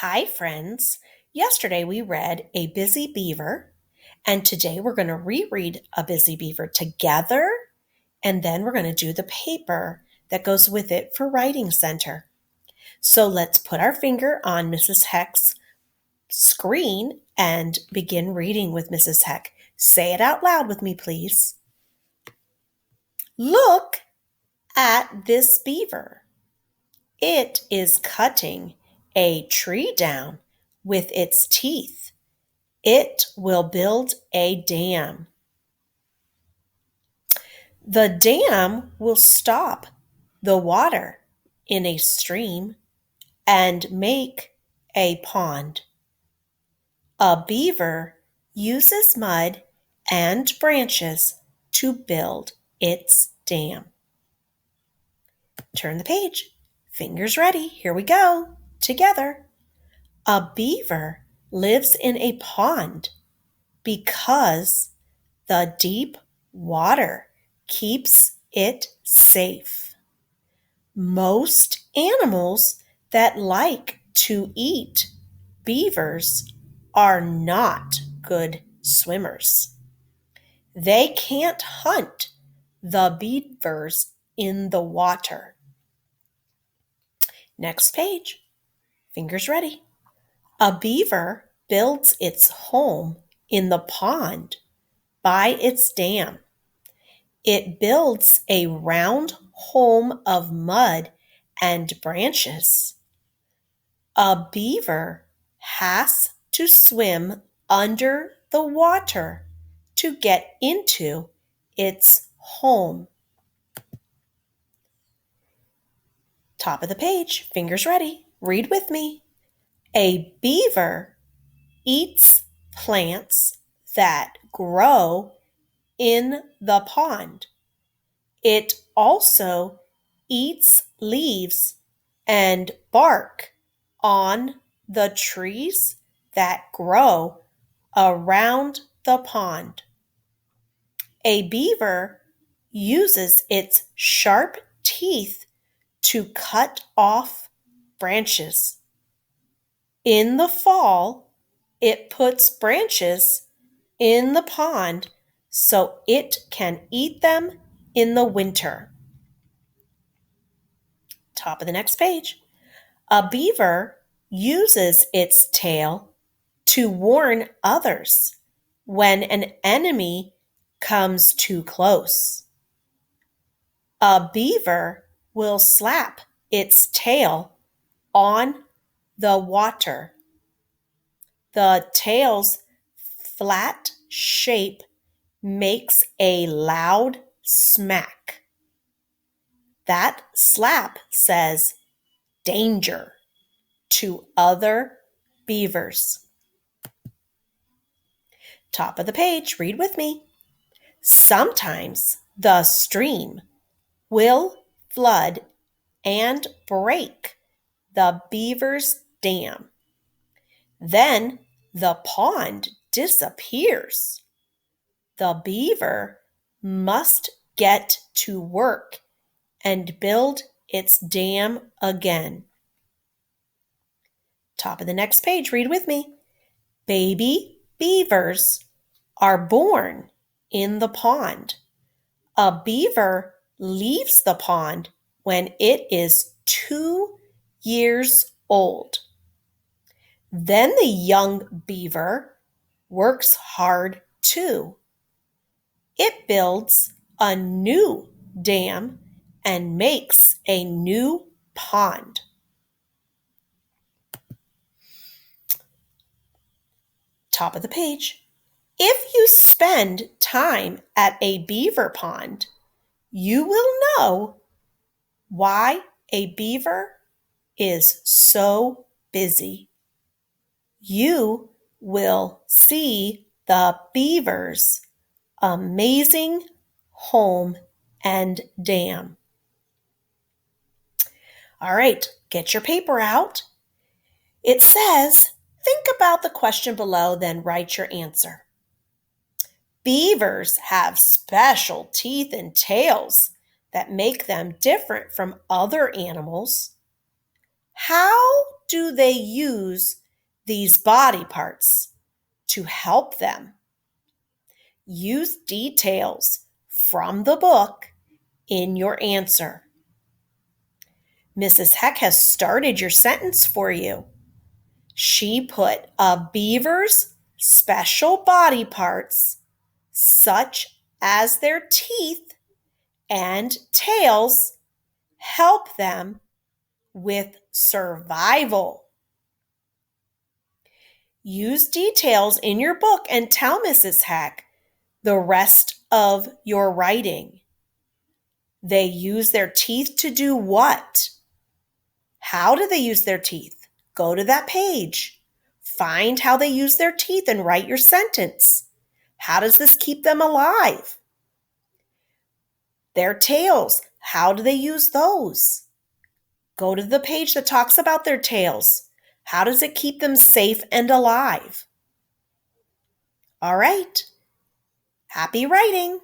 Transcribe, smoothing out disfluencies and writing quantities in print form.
Hi, friends. Yesterday we read A Busy Beaver, and today we're going to reread A Busy Beaver together, and then we're going to do the paper that goes with it for Writing Center. So let's put our finger on Mrs. Heck's screen and begin reading with Mrs. Heck. Say it out loud with me, please. Look at this beaver. It is cutting a tree down with its teeth. It will build a dam. The dam will stop the water in a stream and make a pond. A beaver uses mud and branches to build its dam. Turn the page. Fingers ready. Here we go. Together. A beaver lives in a pond because the deep water keeps it safe. Most animals that like to eat beavers are not good swimmers. They can't hunt the beavers in the water. Next page. Fingers ready. A beaver builds its home in the pond by its dam. It builds a round home of mud and branches. A beaver has to swim under the water to get into its home. Top of the page, fingers ready. Read with me. A beaver eats plants that grow in the pond. It also eats leaves and bark on the trees that grow around the pond. A beaver uses its sharp teeth to cut off branches. In the fall, it puts branches in the pond so it can eat them in the winter. Top of the next page. A beaver uses its tail to warn others when an enemy comes too close. A beaver will slap its tail on the water. The tail's flat shape makes a loud smack. That slap says danger to other beavers. Top of the page, read with me. Sometimes the stream will flood and break the beaver's dam. Then the pond disappears. The beaver must get to work and build its dam again. Top of the next page, read with me. Baby beavers are born in the pond. A beaver leaves the pond when it is 2 years old. Then the young beaver works hard too. It builds a new dam and makes a new pond. Top of the page. If you spend time at a beaver pond, you will know why a beaver is so busy. You will see the beaver's amazing home and dam. All right, get your paper out. It says, think about the question below, then write your answer. Beavers have special teeth and tails that make them different from other animals. How do they use these body parts to help them? Use details from the book in your answer. Mrs. Heck has started your sentence for you. She put a beaver's special body parts, such as their teeth and tails, help them with survival. Use details in your book and tell Mrs. Heck the rest of your writing. They use their teeth to do what? How do they use their teeth? Go to that page. Find how they use their teeth and write your sentence. How does this keep them alive? Their tails, how do they use those? Go to the page that talks about their tails. How does it keep them safe and alive? All right. Happy writing!